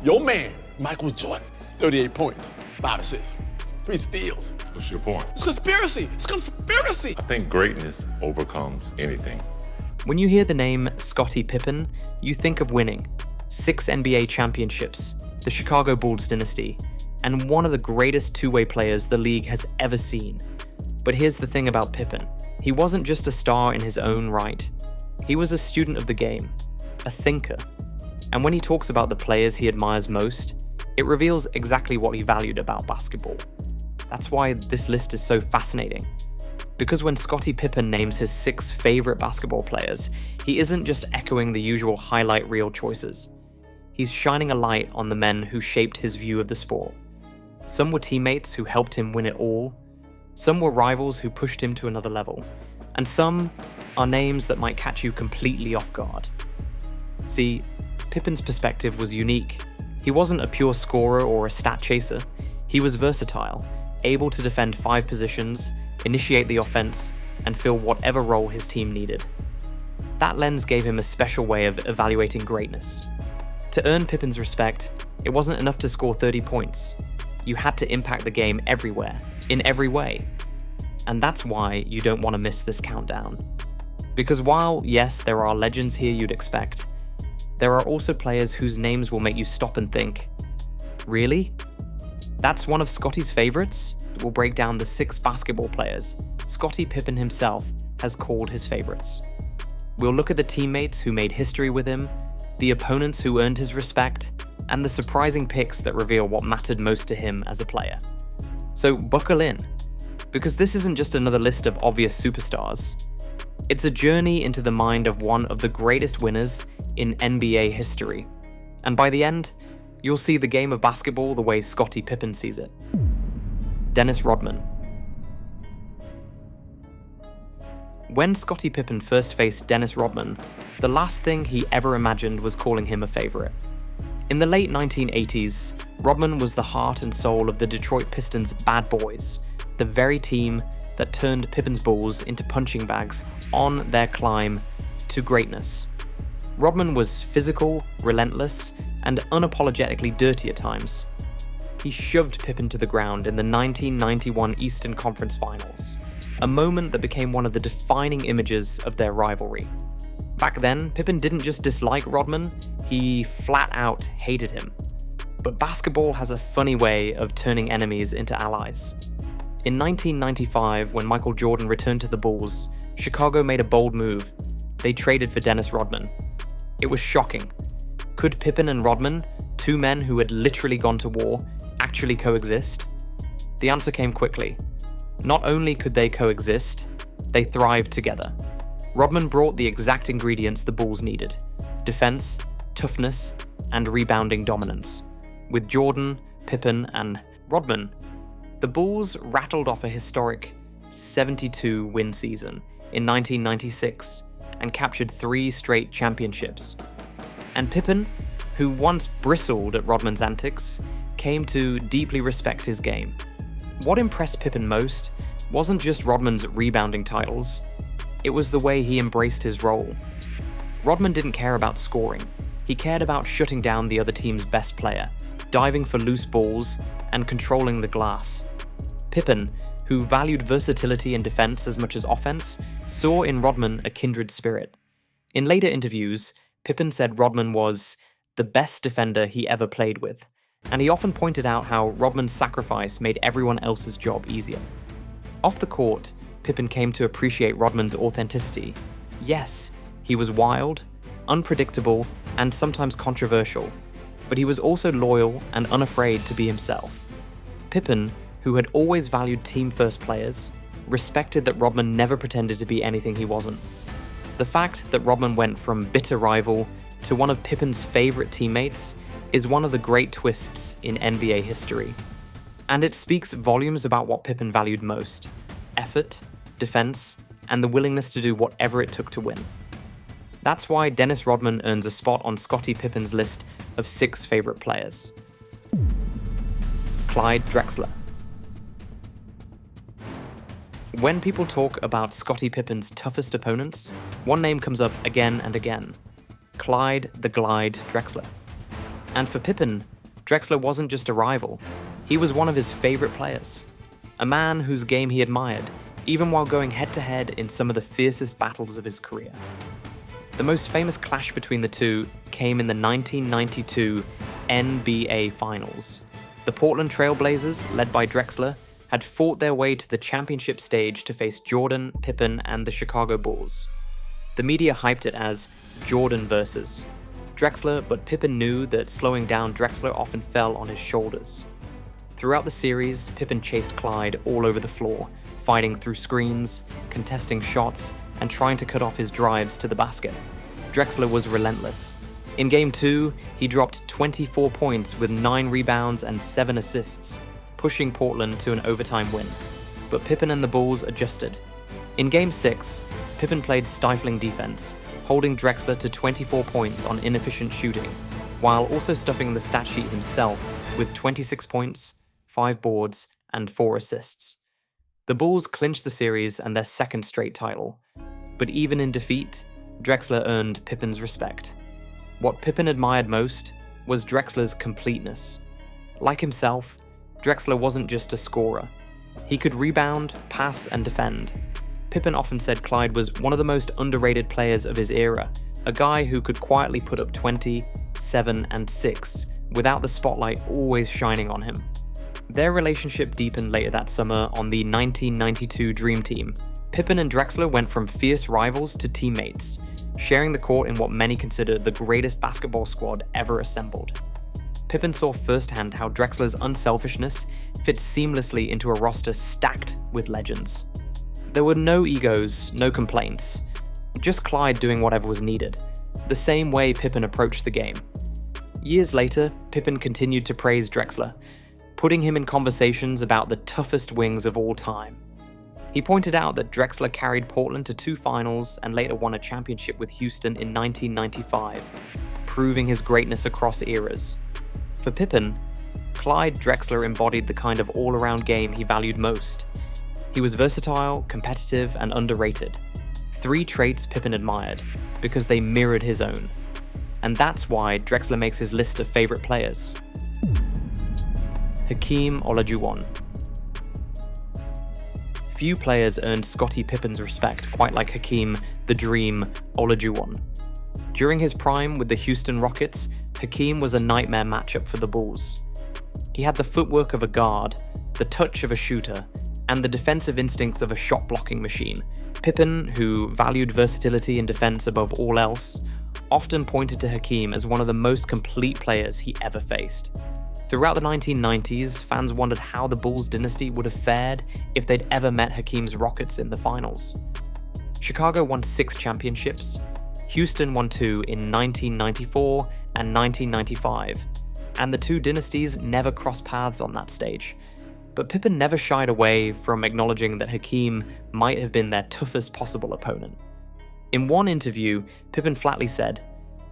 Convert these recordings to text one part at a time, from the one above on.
Your man, Michael Jordan, 38 points, 5 assists, 3 steals. What's your point? It's conspiracy. It's conspiracy. I think greatness overcomes anything. When you hear the name Scottie Pippen, you think of winning. 6 NBA championships, the Chicago Bulls dynasty, and one of the greatest two-way players the league has ever seen. But here's the thing about Pippen. He wasn't just a star in his own right. He was a student of the game, a thinker. And when he talks about the players he admires most, it reveals exactly what he valued about basketball. That's why this list is so fascinating. Because when Scottie Pippen names his 6 favorite basketball players, he isn't just echoing the usual highlight reel choices. He's shining a light on the men who shaped his view of the sport. Some were teammates who helped him win it all. Some were rivals who pushed him to another level. And some are names that might catch you completely off guard. See, Pippen's perspective was unique. He wasn't a pure scorer or a stat chaser. He was versatile, able to defend 5 positions, initiate the offense, and fill whatever role his team needed. That lens gave him a special way of evaluating greatness. To earn Pippen's respect, it wasn't enough to score 30 points. You had to impact the game everywhere, in every way. And that's why you don't want to miss this countdown. Because while, yes, there are legends here you'd expect, there are also players whose names will make you stop and think, really? That's one of Scottie's favorites? We'll break down the 6 basketball players Scottie Pippen himself has called his favorites. We'll look at the teammates who made history with him, the opponents who earned his respect, and the surprising picks that reveal what mattered most to him as a player. So buckle in, because this isn't just another list of obvious superstars. It's a journey into the mind of one of the greatest winners in NBA history. And by the end, you'll see the game of basketball the way Scottie Pippen sees it. Dennis Rodman. When Scottie Pippen first faced Dennis Rodman, the last thing he ever imagined was calling him a favorite. In the late 1980s, Rodman was the heart and soul of the Detroit Pistons' Bad Boys, the very team that turned Pippen's Bulls into punching bags on their climb to greatness. Rodman was physical, relentless, and unapologetically dirty at times. He shoved Pippen to the ground in the 1991 Eastern Conference Finals, a moment that became one of the defining images of their rivalry. Back then, Pippen didn't just dislike Rodman, he flat out hated him. But basketball has a funny way of turning enemies into allies. In 1995, when Michael Jordan returned to the Bulls, Chicago made a bold move. They traded for Dennis Rodman. It was shocking. Could Pippen and Rodman, 2 men who had literally gone to war, actually coexist? The answer came quickly. Not only could they coexist, they thrived together. Rodman brought the exact ingredients the Bulls needed: defense, toughness, and rebounding dominance. With Jordan, Pippen, and Rodman, the Bulls rattled off a historic 72-win season in 1996 and captured 3 straight championships. And Pippen, who once bristled at Rodman's antics, came to deeply respect his game. What impressed Pippen most wasn't just Rodman's rebounding titles, it was the way he embraced his role. Rodman didn't care about scoring, he cared about shutting down the other team's best player, diving for loose balls, and controlling the glass. Pippen, who valued versatility and defense as much as offense, saw in Rodman a kindred spirit. In later interviews, Pippen said Rodman was the best defender he ever played with, and he often pointed out how Rodman's sacrifice made everyone else's job easier. Off the court, Pippen came to appreciate Rodman's authenticity. Yes, he was wild, unpredictable, and sometimes controversial, but he was also loyal and unafraid to be himself. Pippen, who had always valued team-first players, respected that Rodman never pretended to be anything he wasn't. The fact that Rodman went from bitter rival to one of Pippen's favorite teammates is one of the great twists in NBA history. And it speaks volumes about what Pippen valued most: effort, defense, and the willingness to do whatever it took to win. That's why Dennis Rodman earns a spot on Scottie Pippen's list of 6 favorite players. Clyde Drexler. When people talk about Scottie Pippen's toughest opponents, one name comes up again and again: Clyde the Glide Drexler. And for Pippen, Drexler wasn't just a rival, he was one of his favorite players. A man whose game he admired, even while going head-to-head in some of the fiercest battles of his career. The most famous clash between the two came in the 1992 NBA Finals. The Portland Trail Blazers, led by Drexler, had fought their way to the championship stage to face Jordan, Pippen, and the Chicago Bulls. The media hyped it as Jordan versus Drexler, but Pippen knew that slowing down Drexler often fell on his shoulders. Throughout the series, Pippen chased Clyde all over the floor, fighting through screens, contesting shots, and trying to cut off his drives to the basket. Drexler was relentless. In Game 2, he dropped 24 points with 9 rebounds and 7 assists, pushing Portland to an overtime win. But Pippen and the Bulls adjusted. In Game 6, Pippen played stifling defense, holding Drexler to 24 points on inefficient shooting, while also stuffing the stat sheet himself with 26 points, 5 boards, and 4 assists. The Bulls clinched the series and their second straight title, but even in defeat, Drexler earned Pippen's respect. What Pippen admired most was Drexler's completeness. Like himself, Drexler wasn't just a scorer. He could rebound, pass, and defend. Pippen often said Clyde was one of the most underrated players of his era, a guy who could quietly put up 20, 7, and 6, without the spotlight always shining on him. Their relationship deepened later that summer on the 1992 Dream Team. Pippen and Drexler went from fierce rivals to teammates, sharing the court in what many consider the greatest basketball squad ever assembled. Pippen saw firsthand how Drexler's unselfishness fit seamlessly into a roster stacked with legends. There were no egos, no complaints, just Clyde doing whatever was needed, the same way Pippen approached the game. Years later, Pippen continued to praise Drexler, putting him in conversations about the toughest wings of all time. He pointed out that Drexler carried Portland to 2 finals and later won a championship with Houston in 1995, proving his greatness across eras. For Pippen, Clyde Drexler embodied the kind of all-around game he valued most. He was versatile, competitive, and underrated. 3 traits Pippen admired, because they mirrored his own. And that's why Drexler makes his list of favorite players. Hakeem Olajuwon. Few players earned Scottie Pippen's respect quite like Hakeem the Dream Olajuwon. During his prime with the Houston Rockets, Hakeem was a nightmare matchup for the Bulls. He had the footwork of a guard, the touch of a shooter, and the defensive instincts of a shot-blocking machine. Pippen, who valued versatility in defense above all else, often pointed to Hakeem as one of the most complete players he ever faced. Throughout the 1990s, fans wondered how the Bulls dynasty would have fared if they'd ever met Hakeem's Rockets in the finals. Chicago won 6 championships, Houston won 2 in 1994 and 1995, and the 2 dynasties never crossed paths on that stage. But Pippen never shied away from acknowledging that Hakeem might have been their toughest possible opponent. In one interview, Pippen flatly said,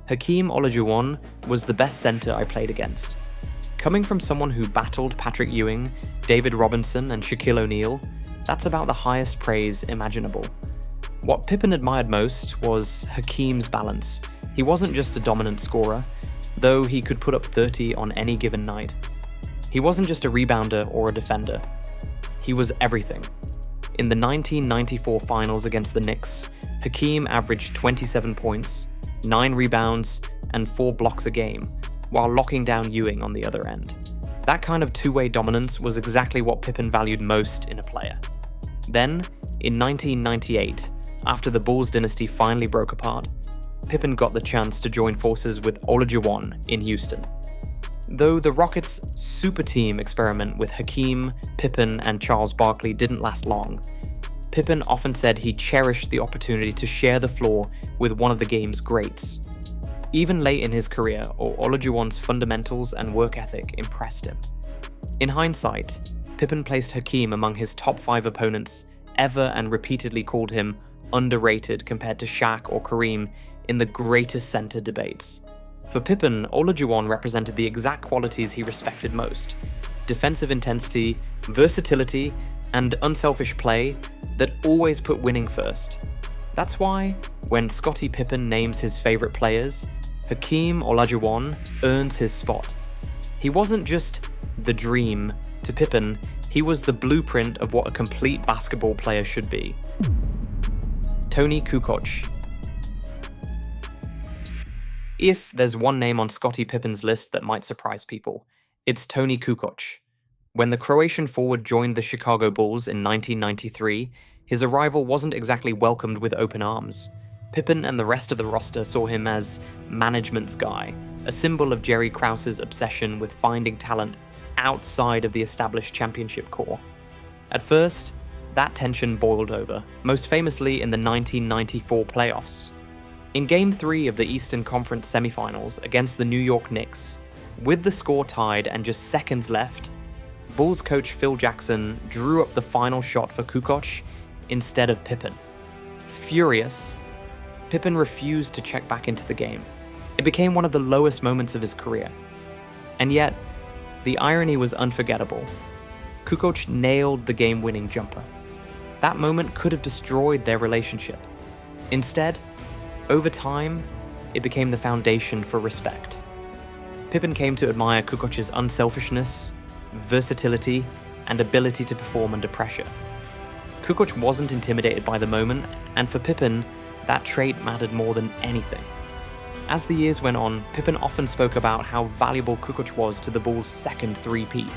"Hakeem Olajuwon was the best center I played against." Coming from someone who battled Patrick Ewing, David Robinson, and Shaquille O'Neal, that's about the highest praise imaginable. What Pippen admired most was Hakeem's balance. He wasn't just a dominant scorer, though he could put up 30 on any given night. He wasn't just a rebounder or a defender. He was everything. In the 1994 finals against the Knicks, Hakeem averaged 27 points, 9 rebounds, and 4 blocks a game, while locking down Ewing on the other end. That kind of two-way dominance was exactly what Pippen valued most in a player. Then, in 1998, after the Bulls dynasty finally broke apart, Pippen got the chance to join forces with Olajuwon in Houston. Though the Rockets' super team experiment with Hakeem, Pippen, and Charles Barkley didn't last long, Pippen often said he cherished the opportunity to share the floor with one of the game's greats. Even late in his career, Olajuwon's fundamentals and work ethic impressed him. In hindsight, Pippen placed Hakeem among his top 5 opponents ever and repeatedly called him underrated compared to Shaq or Kareem in the greatest center debates. For Pippen, Olajuwon represented the exact qualities he respected most: defensive intensity, versatility, and unselfish play that always put winning first. That's why, when Scottie Pippen names his favorite players, Hakeem Olajuwon earns his spot. He wasn't just the dream. To Pippen, he was the blueprint of what a complete basketball player should be. Tony Kukoc. If there's one name on Scottie Pippen's list that might surprise people, it's Tony Kukoc. When the Croatian forward joined the Chicago Bulls in 1993, his arrival wasn't exactly welcomed with open arms. Pippen and the rest of the roster saw him as management's guy, a symbol of Jerry Krause's obsession with finding talent outside of the established championship core. At first, that tension boiled over, most famously in the 1994 playoffs. In Game 3 of the Eastern Conference semifinals against the New York Knicks, with the score tied and just seconds left, Bulls coach Phil Jackson drew up the final shot for Kukoc instead of Pippen. Furious, Pippen refused to check back into the game. It became one of the lowest moments of his career. And yet, the irony was unforgettable. Kukoc nailed the game-winning jumper. That moment could have destroyed their relationship. Instead, over time, it became the foundation for respect. Pippen came to admire Kukoc's unselfishness, versatility, and ability to perform under pressure. Kukoc wasn't intimidated by the moment, and for Pippen, that trait mattered more than anything. As the years went on, Pippen often spoke about how valuable Kukoc was to the Bulls' second three-peat.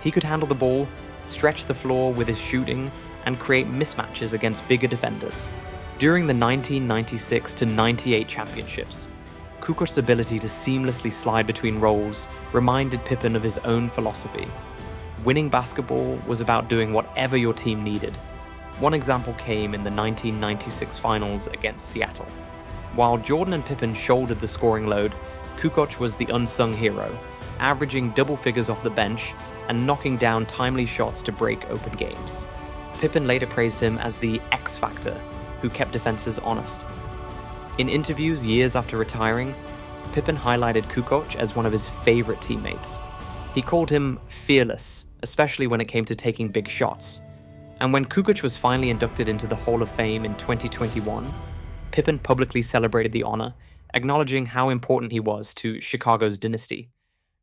He could handle the ball, stretch the floor with his shooting, and create mismatches against bigger defenders. During the 1996-98 championships, Kukoc's ability to seamlessly slide between roles reminded Pippen of his own philosophy. Winning basketball was about doing whatever your team needed. One example came in the 1996 finals against Seattle. While Jordan and Pippen shouldered the scoring load, Kukoc was the unsung hero, averaging double figures off the bench and knocking down timely shots to break open games. Pippen later praised him as the X Factor, who kept defenses honest. In interviews years after retiring, Pippen highlighted Kukoc as one of his favorite teammates. He called him fearless, especially when it came to taking big shots. And when Kukoc was finally inducted into the Hall of Fame in 2021, Pippen publicly celebrated the honor, acknowledging how important he was to Chicago's dynasty.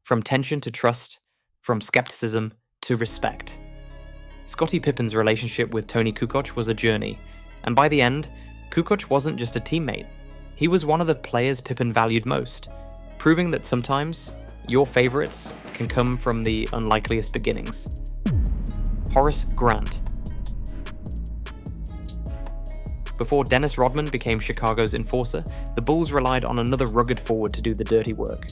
From tension to trust, from skepticism to respect. Scottie Pippen's relationship with Tony Kukoc was a journey, and by the end, Kukoc wasn't just a teammate. He was one of the players Pippen valued most, proving that sometimes your favorites can come from the unlikeliest beginnings. Horace Grant. Before Dennis Rodman became Chicago's enforcer, the Bulls relied on another rugged forward to do the dirty work,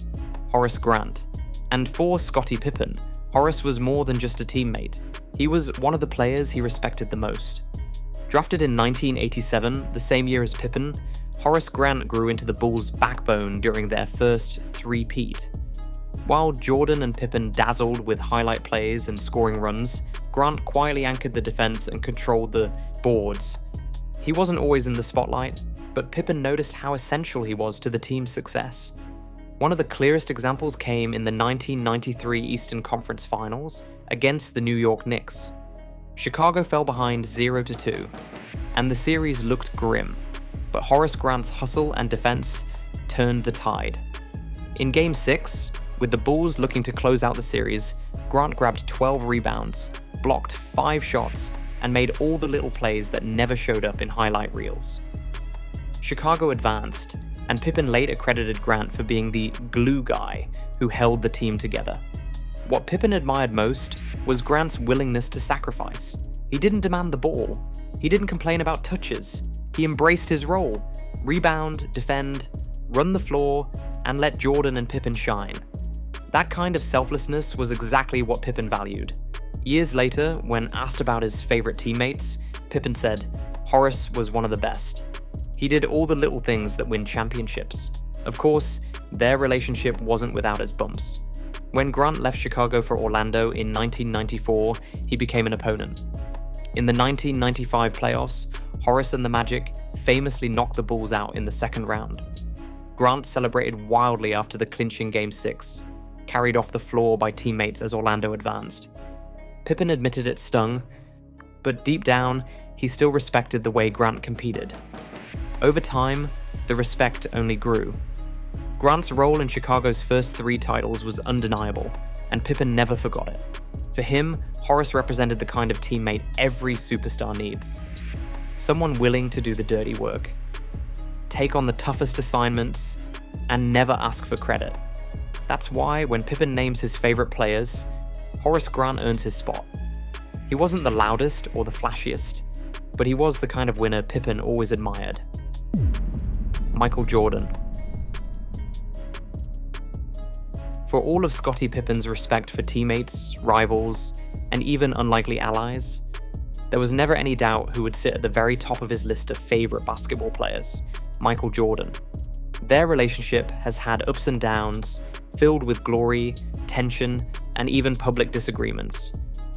Horace Grant. And for Scottie Pippen, Horace was more than just a teammate. He was one of the players he respected the most. Drafted in 1987, the same year as Pippen, Horace Grant grew into the Bulls' backbone during their first three-peat. While Jordan and Pippen dazzled with highlight plays and scoring runs, Grant quietly anchored the defense and controlled the boards. He wasn't always in the spotlight, but Pippen noticed how essential he was to the team's success. One of the clearest examples came in the 1993 Eastern Conference Finals against the New York Knicks. Chicago fell behind 0-2, and the series looked grim, but Horace Grant's hustle and defense turned the tide. In Game 6, with the Bulls looking to close out the series, Grant grabbed 12 rebounds, blocked 5 shots, and made all the little plays that never showed up in highlight reels. Chicago advanced, and Pippen later credited Grant for being the glue guy who held the team together. What Pippen admired most was Grant's willingness to sacrifice. He didn't demand the ball. He didn't complain about touches. He embraced his role: rebound, defend, run the floor, and let Jordan and Pippen shine. That kind of selflessness was exactly what Pippen valued. Years later, when asked about his favorite teammates, Pippen said, "Horace was one of the best. He did all the little things that win championships." Of course, their relationship wasn't without its bumps. When Grant left Chicago for Orlando in 1994, he became an opponent. In the 1995 playoffs, Horace and the Magic famously knocked the Bulls out in the second round. Grant celebrated wildly after the clinching Game 6, carried off the floor by teammates as Orlando advanced. Pippen admitted it stung, but deep down, he still respected the way Grant competed. Over time, the respect only grew. Grant's role in Chicago's first 3 titles was undeniable, and Pippen never forgot it. For him, Horace represented the kind of teammate every superstar needs. Someone willing to do the dirty work, take on the toughest assignments, and never ask for credit. That's why when Pippen names his favourite players, Horace Grant earns his spot. He wasn't the loudest or the flashiest, but he was the kind of winner Pippen always admired. Michael Jordan. For all of Scottie Pippen's respect for teammates, rivals, and even unlikely allies, there was never any doubt who would sit at the very top of his list of favourite basketball players, Michael Jordan. Their relationship has had ups and downs, filled with glory, tension, and even public disagreements.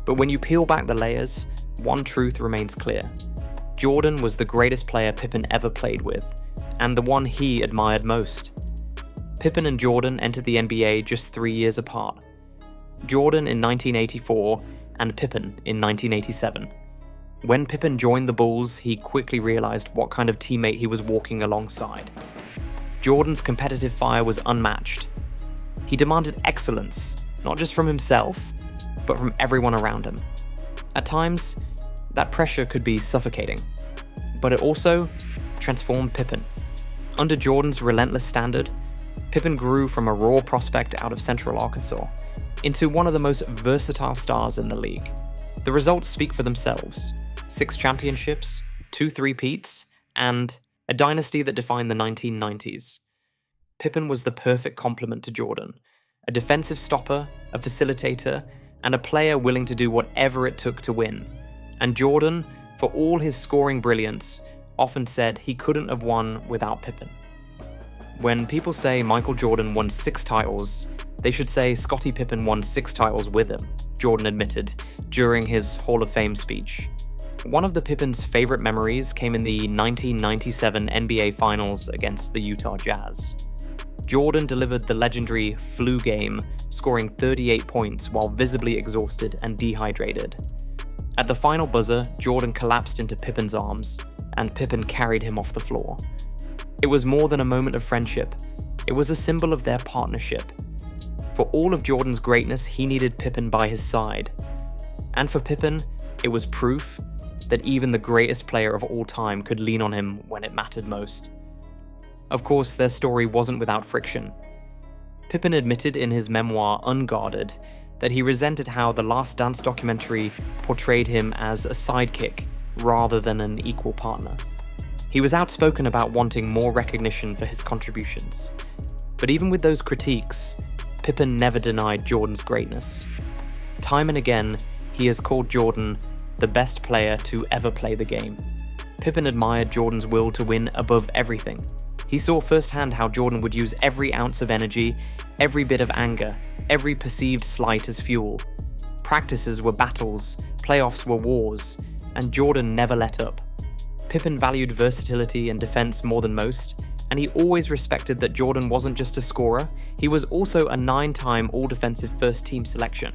But when you peel back the layers, one truth remains clear. Jordan was the greatest player Pippen ever played with, and the one he admired most. Pippen and Jordan entered the NBA just 3 years apart. Jordan in 1984 and Pippen in 1987. When Pippen joined the Bulls, he quickly realized what kind of teammate he was walking alongside. Jordan's competitive fire was unmatched. He demanded excellence, not just from himself, but from everyone around him. At times, that pressure could be suffocating, but it also transformed Pippen. Under Jordan's relentless standard, Pippen grew from a raw prospect out of Central Arkansas into one of the most versatile stars in the league. The results speak for themselves: 6 championships, 2 three-peats, and a dynasty that defined the 1990s. Pippen was the perfect complement to Jordan, a defensive stopper, a facilitator, and a player willing to do whatever it took to win. And Jordan, for all his scoring brilliance, often said he couldn't have won without Pippen. When people say Michael Jordan won 6 titles, they should say Scottie Pippen won 6 titles with him, Jordan admitted during his Hall of Fame speech. One of the Pippen's favorite memories came in the 1997 NBA Finals against the Utah Jazz. Jordan delivered the legendary flu game, scoring 38 points while visibly exhausted and dehydrated. At the final buzzer, Jordan collapsed into Pippen's arms, and Pippen carried him off the floor. It was more than a moment of friendship. It was a symbol of their partnership. For all of Jordan's greatness, he needed Pippen by his side. And for Pippen, it was proof that even the greatest player of all time could lean on him when it mattered most. Of course, their story wasn't without friction. Pippen admitted in his memoir, Unguarded, that he resented how The Last Dance documentary portrayed him as a sidekick rather than an equal partner. He was outspoken about wanting more recognition for his contributions. But even with those critiques, Pippen never denied Jordan's greatness. Time and again, he has called Jordan the best player to ever play the game. Pippen admired Jordan's will to win above everything. He saw firsthand how Jordan would use every ounce of energy, every bit of anger, every perceived slight as fuel. Practices were battles, playoffs were wars, and Jordan never let up. Pippen valued versatility and defense more than most, and he always respected that Jordan wasn't just a scorer, he was also a 9-time All-Defensive First-Team selection.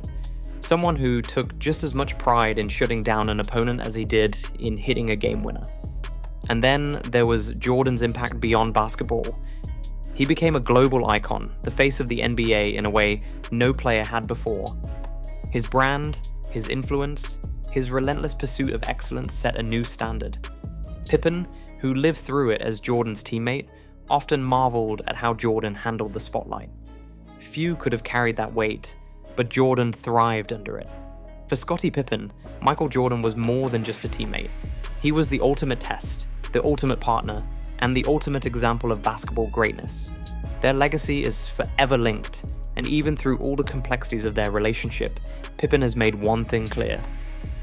Someone who took just as much pride in shutting down an opponent as he did in hitting a game winner. And then there was Jordan's impact beyond basketball. He became a global icon, the face of the NBA in a way no player had before. His brand, his influence, his relentless pursuit of excellence set a new standard. Pippen, who lived through it as Jordan's teammate, often marveled at how Jordan handled the spotlight. Few could have carried that weight, but Jordan thrived under it. For Scottie Pippen, Michael Jordan was more than just a teammate. He was the ultimate test, the ultimate partner, and the ultimate example of basketball greatness. Their legacy is forever linked, and even through all the complexities of their relationship, Pippen has made one thing clear.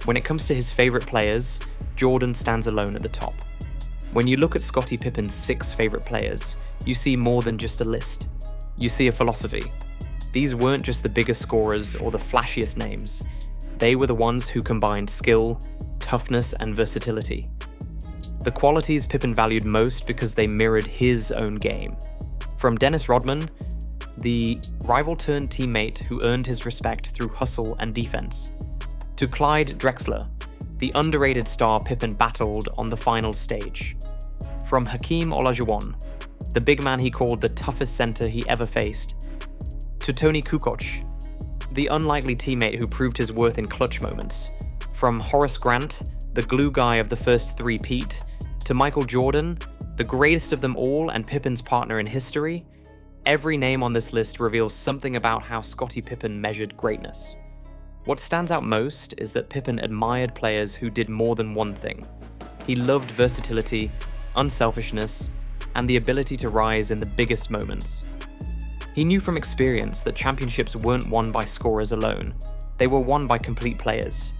When it comes to his favorite players, Jordan stands alone at the top. When you look at Scottie Pippen's 6 favorite players, you see more than just a list. You see a philosophy. These weren't just the biggest scorers or the flashiest names. They were the ones who combined skill, toughness, and versatility. The qualities Pippen valued most because they mirrored his own game. From Dennis Rodman, the rival-turned-teammate who earned his respect through hustle and defense, to Clyde Drexler, the underrated star Pippen battled on the final stage. From Hakeem Olajuwon, the big man he called the toughest center he ever faced, to Tony Kukoc, the unlikely teammate who proved his worth in clutch moments, from Horace Grant, the glue guy of the first three-peat, to Michael Jordan, the greatest of them all and Pippen's partner in history. Every name on this list reveals something about how Scottie Pippen measured greatness. What stands out most is that Pippen admired players who did more than one thing. He loved versatility, unselfishness, and the ability to rise in the biggest moments. He knew from experience that championships weren't won by scorers alone. They were won by complete players,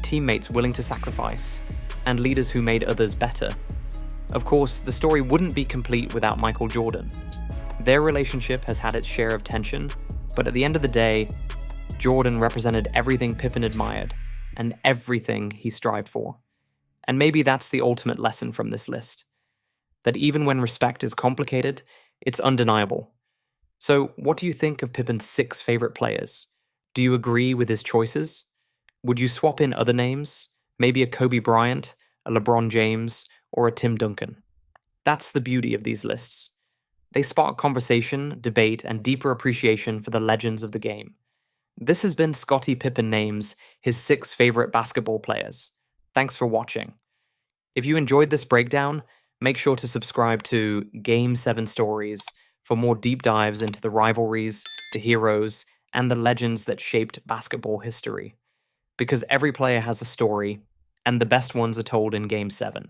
teammates willing to sacrifice, and leaders who made others better. Of course, the story wouldn't be complete without Michael Jordan. Their relationship has had its share of tension, but at the end of the day, Jordan represented everything Pippen admired, and everything he strived for. And maybe that's the ultimate lesson from this list. That even when respect is complicated, it's undeniable. So, what do you think of Pippen's 6 favorite players? Do you agree with his choices? Would you swap in other names? Maybe a Kobe Bryant, a LeBron James, or a Tim Duncan? That's the beauty of these lists. They spark conversation, debate, and deeper appreciation for the legends of the game. This has been Scottie Pippen Names, his 6 favorite basketball players. Thanks for watching. If you enjoyed this breakdown, make sure to subscribe to Game 7 Stories for more deep dives into the rivalries, the heroes, and the legends that shaped basketball history. Because every player has a story, and the best ones are told in Game 7.